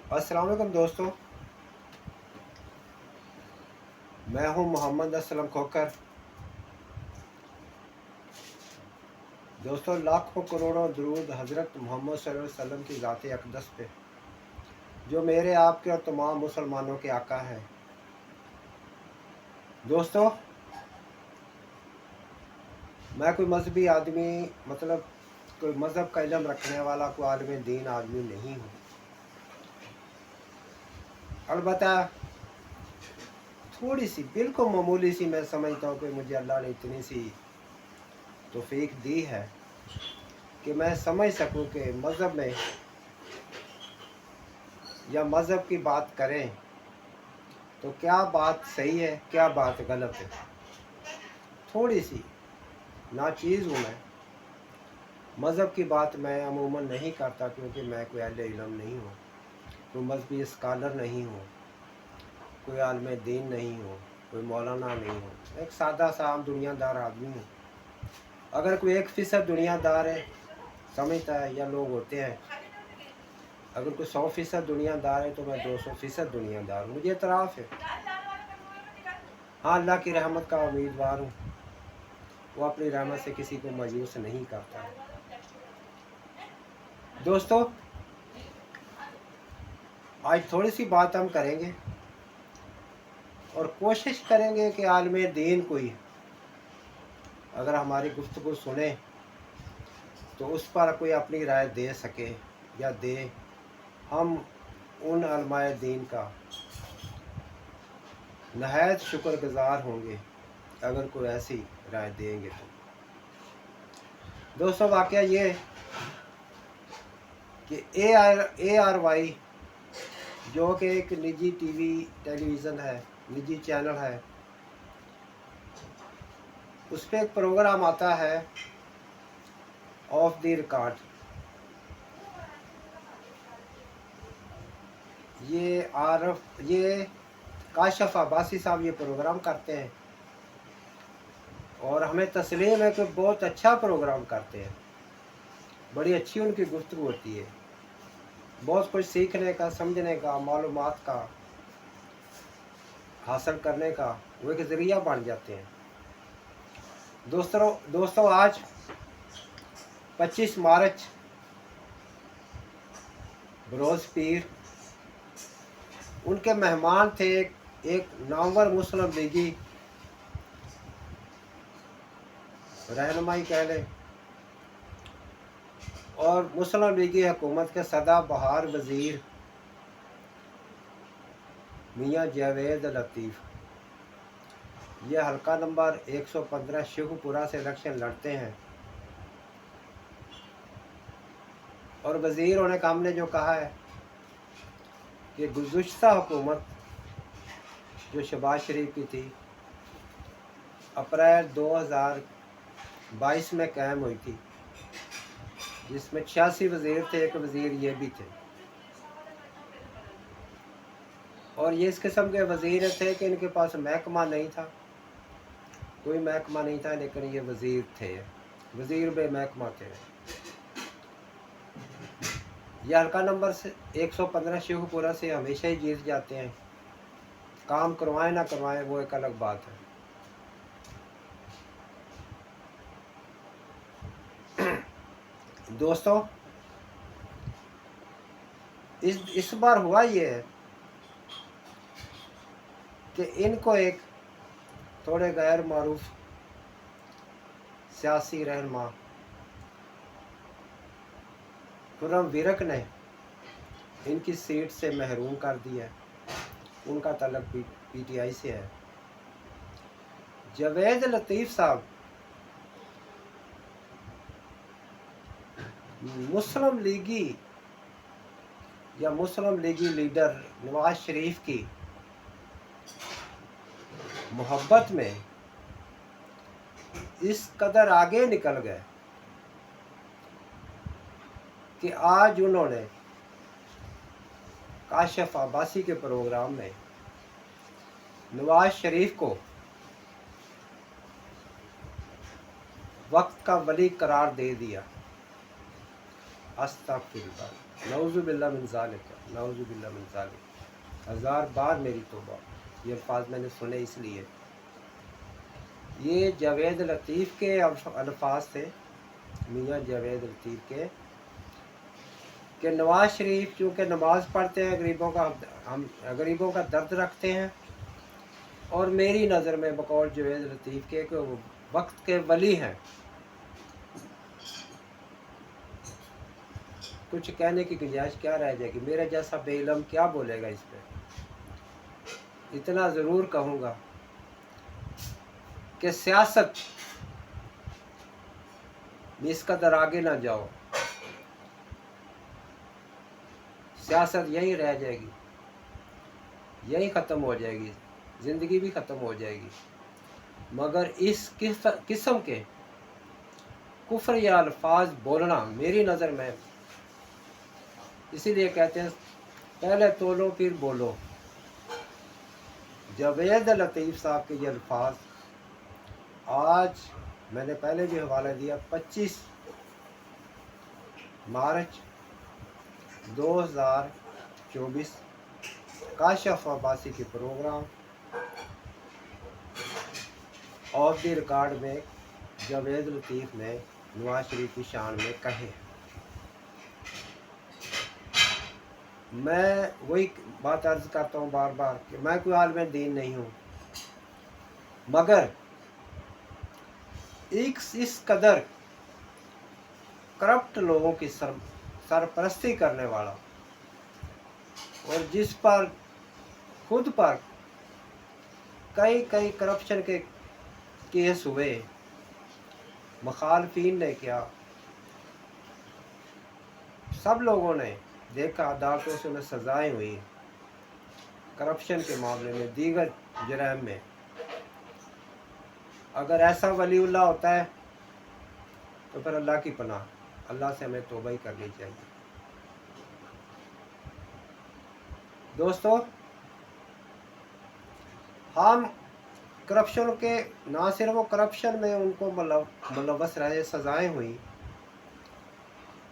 अस्सलाम वालेकुम दोस्तों, मैं हूं मोहम्मद असलम खोकर। दोस्तों, लाखों करोड़ों दरूद हज़रत मोहम्मद सल्लल्लाहु अलैहि वसल्लम की ज़ात अक़दस पे, जो मेरे आपके और तमाम मुसलमानों के आका है। दोस्तों, मैं कोई मजहबी आदमी मतलब कोई मज़हब का इल्म रखने वाला कोई आलिम दीन आदमी नहीं हूँ। अलबत्ता थोड़ी सी बिल्कुल मामूली सी मैं समझता हूँ कि मुझे अल्लाह ने इतनी सी तौफीक दी है कि मैं समझ सकूँ कि मज़हब में या मज़हब की बात करें तो क्या बात सही है, क्या बात गलत है। थोड़ी सी नाचीज़ हूँ मैं। मज़हब की बात मैं अमूमन नहीं करता क्योंकि मैं कोई अहले इल्म नहीं हूँ, कोई मजहबी स्कॉलर नहीं हूँ, कोई आलिम दीन नहीं हूँ, कोई मौलाना नहीं हूँ। एक सादा सा आम दुनियादार आदमी हूँ। अगर कोई 1% दुनियादार है समझता है या लोग होते हैं, अगर कोई 100% दुनियादार है तो मैं 200% दुनियादार हूँ। मुझे इतराफ़ है। हाँ, अल्लाह की रहमत का उम्मीदवार हूँ। वो अपनी रहमत से किसी को मायूस नहीं करता। दोस्तों, आज थोड़ी सी बात हम करेंगे और कोशिश करेंगे कि आलिम दीन कोई अगर हमारी गुफ्तगू सुने तो उस पर कोई अपनी राय दे सके या दे। हम उन उलमाए दीन का नहायत शुक्रगुज़ार होंगे अगर कोई ऐसी राय देंगे तो। दोस्तों, वाक़या ये कि ARY जो कि एक निजी टेलीविज़न है, निजी चैनल है, उस पर एक प्रोग्राम आता है ऑफ द रिकॉर्ड। ये काशिफ अब्बासी साहब ये प्रोग्राम करते हैं और हमें तस्लीम है कि बहुत अच्छा प्रोग्राम करते हैं। बड़ी अच्छी उनकी गुफ्तगू होती है, बहुत कुछ सीखने का, समझने का, मालूमात का हासिल करने का वो एक ज़रिया बन जाते हैं। दोस्तों आज 25 मार्च बरोज़ पीर, उनके मेहमान थे एक नामवर मुस्लिम लीगी रहनुमाई कह लें और मुस्लिम लीगी हुकूमत के सदा बहार वज़ीर मियाँ जावेद लतीफ़। ये हल्का नंबर 115 शेखुपुरा से इलेक्शन लड़ते हैं और वज़ीर होने का हमने जो कहा है कि गुज़श्ता हुकूमत जो शहबाज शरीफ की थी अप्रैल 2022 में कायम हुई थी, जिसमें 86 वज़ीर थे, एक वज़ीर ये भी थे और ये इस किस्म के वज़ीर थे कि इनके पास महकमा नहीं था, कोई महकमा नहीं था, लेकिन ये वज़ीर थे, वज़ीर बे महकमा थे। यह हल्का नंबर से 115 शेखुपुरा से हमेशा ही जीत जाते हैं। काम करवाएं ना करवाएं वो एक अलग बात है। दोस्तों, इस बार हुआ ये है कि इनको एक थोड़े गैर मारूफ सियासी रहनुमा खुर्रम विरक ने इनकी सीट से महरूम कर दिया। उनका तल्लुक PTI से है। जावेद लतीफ़ साहब मुस्लिम लीगी या मुस्लिम लीगी लीडर नवाज शरीफ की मोहब्बत में इस कदर आगे निकल गए कि आज उन्होंने काशिफ अब्बासी के प्रोग्राम में नवाज शरीफ को वक्त का वली करार दे दिया। अस्तगफिरुल्लाह। नऊज़ु बिल्लाह मिन ज़ालिक, नऊज़ु बिल्लाह मिन ज़ालिक। 1000 बार मेरी तौबा। ये अल्फाज मैंने सुने इसलिए। ये जावेद लतीफ़ के अल्फाज थे, मियाँ जावेद लतीफ़ के, कि नवाज़ शरीफ चूँकि नमाज़ पढ़ते हैं, हम गरीबों का दर्द रखते हैं, और मेरी नज़र में बकौल जावेद लतीफ़ के कि वो वक्त के वली हैं। कुछ कहने की गुंजाइश क्या रह जाएगी? मेरे जैसा बेइल्म क्या बोलेगा इस पे? इतना ज़रूर कहूँगा कि सियासत में इस कदर आगे ना जाओ, सियासत यहीं रह जाएगी, यहीं ख़त्म हो जाएगी, ज़िंदगी भी ख़त्म हो जाएगी। मगर इस किस्म के कुफ्र या अल्फाज बोलना मेरी नज़र में, इसीलिए कहते हैं पहले तोलो फिर बोलो। जावेद लतीफ़ साहब के ये अल्फाज आज मैंने पहले भी हवाला दिया, 25 मार्च 2024 काशिफ अब्बासी के प्रोग्राम ऑफ द रिकॉर्ड में जावेद लतीफ़ ने नवाज शरीफ की शान में कहे। मैं वही बात अर्ज़ करता हूँ बार बार कि मैं कोई आलिम दीन नहीं हूँ, मगर इस कदर करप्ट लोगों की सरपरस्ती करने वाला, और जिस पर खुद पर कई करप्शन के केस हुए, मुखालफीन ने क्या, सब लोगों ने देखा, अदालतों से उन्हें सज़ाएं हुई करप्शन के मामले में, दीगर जराइम में। अगर ऐसा वलीउल्लाह होता है तो फिर अल्लाह की पनाह, अल्लाह से हमें तौबा ही करनी चाहिए। दोस्तों, हम करप्शन के, ना सिर्फ वो करप्शन में उनको मुलव्वस रहे, सज़ाएं हुई,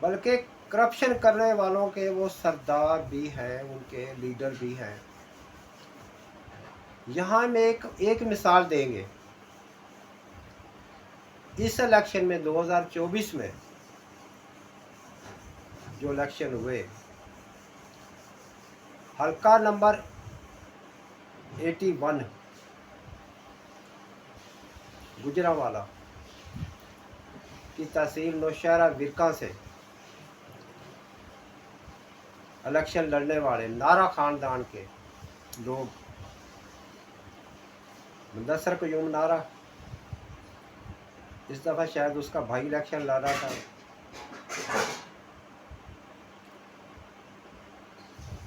बल्कि करप्शन करने वालों के वो सरदार भी हैं, उनके लीडर भी हैं। यहाँ में एक मिसाल देंगे। इस इलेक्शन में 2024 में जो इलेक्शन हुए, हल्का नंबर 81 गुजरांवाला की तहसील नौशहरा विरका से इलेक्शन लड़ने वाले नारा खानदान के लोग, मुदस्सर क़य्यूम नारा, इस दफ़ा शायद उसका भाई इलेक्शन लड़ रहा था,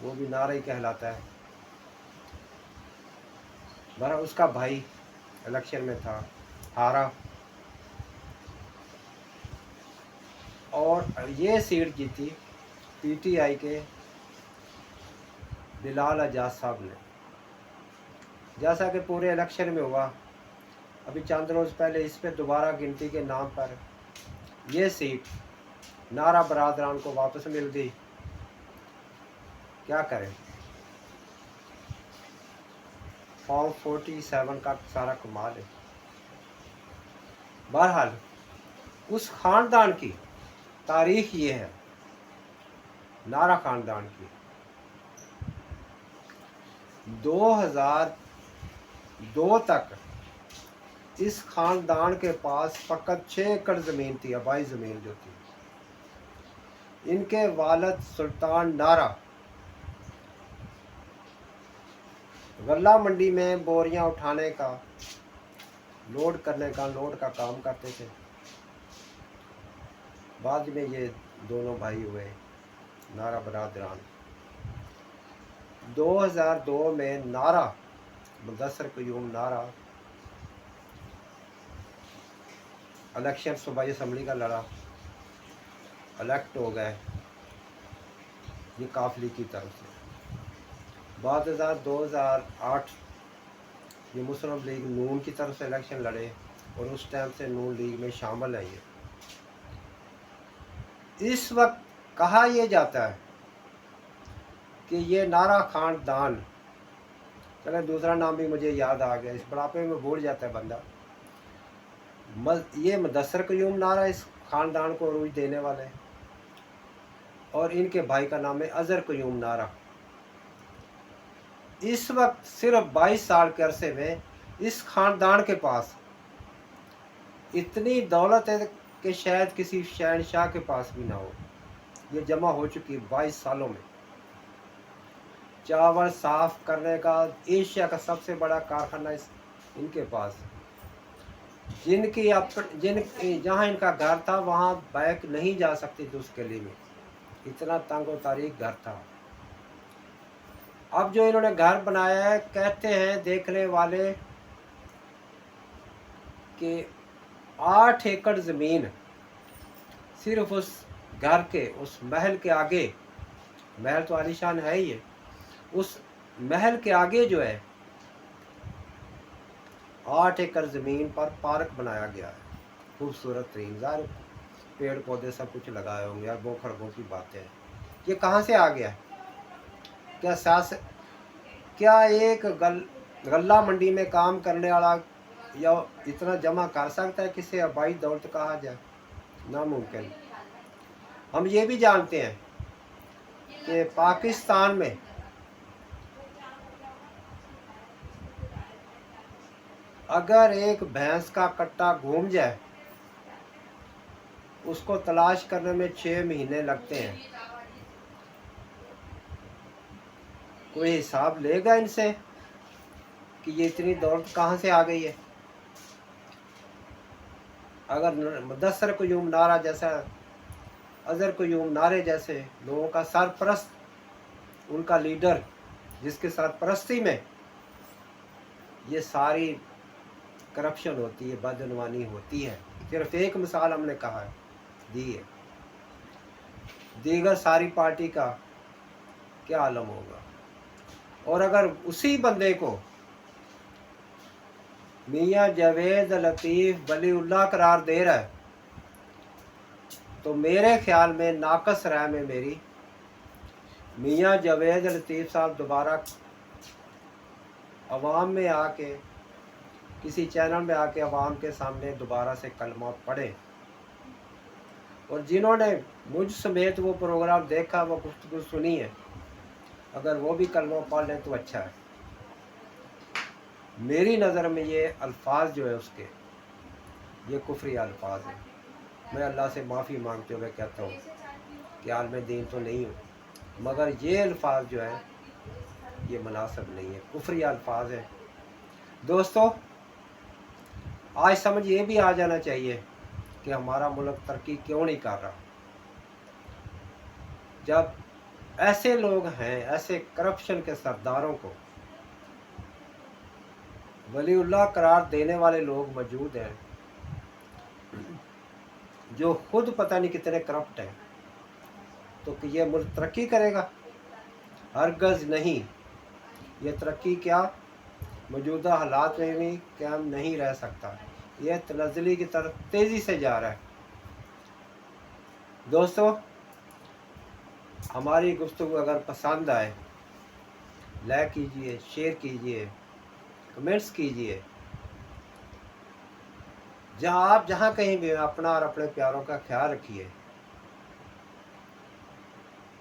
वो भी नारा ही कहलाता है। बहरा उसका भाई इलेक्शन में था, हारा, और ये सीट जीती पीटीआई के बिलाल एजाज साहब ने। जैसा कि पूरे इलेक्शन में हुआ, अभी चंद रोज़ पहले इस पे दोबारा गिनती के नाम पर ये सीट नारा बरादरान को वापस मिल गई। क्या करें, फॉर्म 47 का सारा कमाल है। बहरहाल उस ख़ानदान की तारीख ये है, नारा ख़ानदान की, 2002 तक इस ख़ानदान के पास फ़कत 6 एकड़ ज़मीन थी, आबाई ज़मीन जो थी। इनके वालिद सुल्तान नारा गल्ला मंडी में बोरियां उठाने का, लोड का काम करते थे। बाद में ये दोनों भाई हुए नारा बरादरान। 2002 में नारा, मुदस्सर क़य्यूम नारा इलेक्शन सूबाई असम्बली का लड़ा, इलेक्ट हो गए ये काफली की तरफ से। बाद 2008 ये मुस्लिम लीग नून की तरफ से इलेक्शन लड़े, और उस टाइम से नून लीग में शामिल है ये। इस वक्त कहा यह जाता है कि ये नारा खानदान, चलो दूसरा नाम भी मुझे याद आ गया, इस बुढ़ापे में भूल जाता है बंदा। ये मुदस्सर क़यूम नारा इस खानदान को अरूज देने वाले हैं, और इनके भाई का नाम है अज़हर क़यूम नारा। इस वक्त सिर्फ 22 साल के अरसे में इस खानदान के पास इतनी दौलत है कि शायद किसी शहनशाह के पास भी ना हो। ये जमा हो चुकी है 22 सालों में। चावल साफ करने का एशिया का सबसे बड़ा कारखाना इनके पास, जहाँ इनका घर था वहाँ बाइक नहीं जा सकती थी उस गली में, इतना तंग और तारीख घर था। अब जो इन्होंने घर बनाया है, कहते हैं देखने वाले कि 8 एकड़ ज़मीन सिर्फ उस घर के, उस महल के आगे, महल तो आलीशान है ही है, उस महल के आगे जो है 8 एकड़ ज़मीन पर पार्क बनाया गया है, खूबसूरत तरीन। ज़ाहिर पेड़ पौधे सब कुछ लगाए होंगे, यार वो खड़गों की बातें हैं। ये कहाँ से आ गया? क्या एक गल्ला मंडी में काम करने वाला या इतना जमा कर सकता है किसे अबाई दौलत कहा जाए? नामुमकिन। हम ये भी जानते हैं कि पाकिस्तान में अगर एक भैंस का कट्टा घूम जाए, उसको तलाश करने में 6 महीने लगते हैं। कोई हिसाब लेगा इनसे कि ये इतनी दौलत कहाँ से आ गई है? अगर मुदस्सर क़यूम नारा जैसा, अज़हर क़यूम नारे जैसे लोगों का सरपरस्त, उनका लीडर, जिसके सरपरस्ती में ये सारी करप्शन होती है, बदनवानी होती है। सिर्फ एक मिसाल हमने कहा है, दी है, दीगर सारी पार्टी का क्या आलम होगा। और अगर उसी बंदे को मियाँ जावेद लतीफ़ वलीउल्लाह करार दे रहा है, तो मेरे ख्याल में नाकस राय में मेरी, मियाँ जावेद लतीफ़ साहब दोबारा अवाम में आके, किसी चैनल में आके अवाम के सामने दोबारा से कलमा पढ़े। और जिन्होंने मुझ समेत वो प्रोग्राम देखा, वो गुफ्तगू सुनी है, अगर वो भी कलमा पढ़ लें तो अच्छा है। मेरी नज़र में ये अल्फाज जो है उसके, ये कुफरी अल्फाज हैं। मैं अल्लाह से माफ़ी मांगते हुए कहता हूँ कि आलम दीन तो नहीं हूँ, मगर ये अल्फाज जो है ये मुनासिब नहीं है, कुफरी अल्फाज है। दोस्तों, आज समझ ये भी आ जाना चाहिए कि हमारा मुल्क तरक्की क्यों नहीं कर रहा। जब ऐसे लोग हैं, ऐसे करप्शन के सरदारों को वलीउल्लाह करार देने वाले लोग मौजूद हैं, जो खुद पता नहीं कितने करप्ट हैं, तो कि ये मुल्क तरक्की करेगा? हरगज़ नहीं। ये तरक्की क्या मौजूदा हालात में भी कायम नहीं रह सकता। यह तनज़्ज़ुली की तरफ तेज़ी से जा रहा है। दोस्तों, हमारी गुफ्तगू अगर पसंद आए, लाइक कीजिए, शेयर कीजिए, कमेंट्स कीजिए। जहाँ कहीं भी अपना और अपने प्यारों का ख्याल रखिए,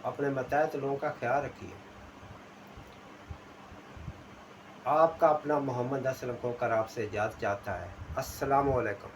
अपने मतहत लोगों का ख्याल रखिए। आपका अपना मोहम्मद असलम खोकर आपसे इजाज़त चाहता है। अस्सलामु अलैकुम।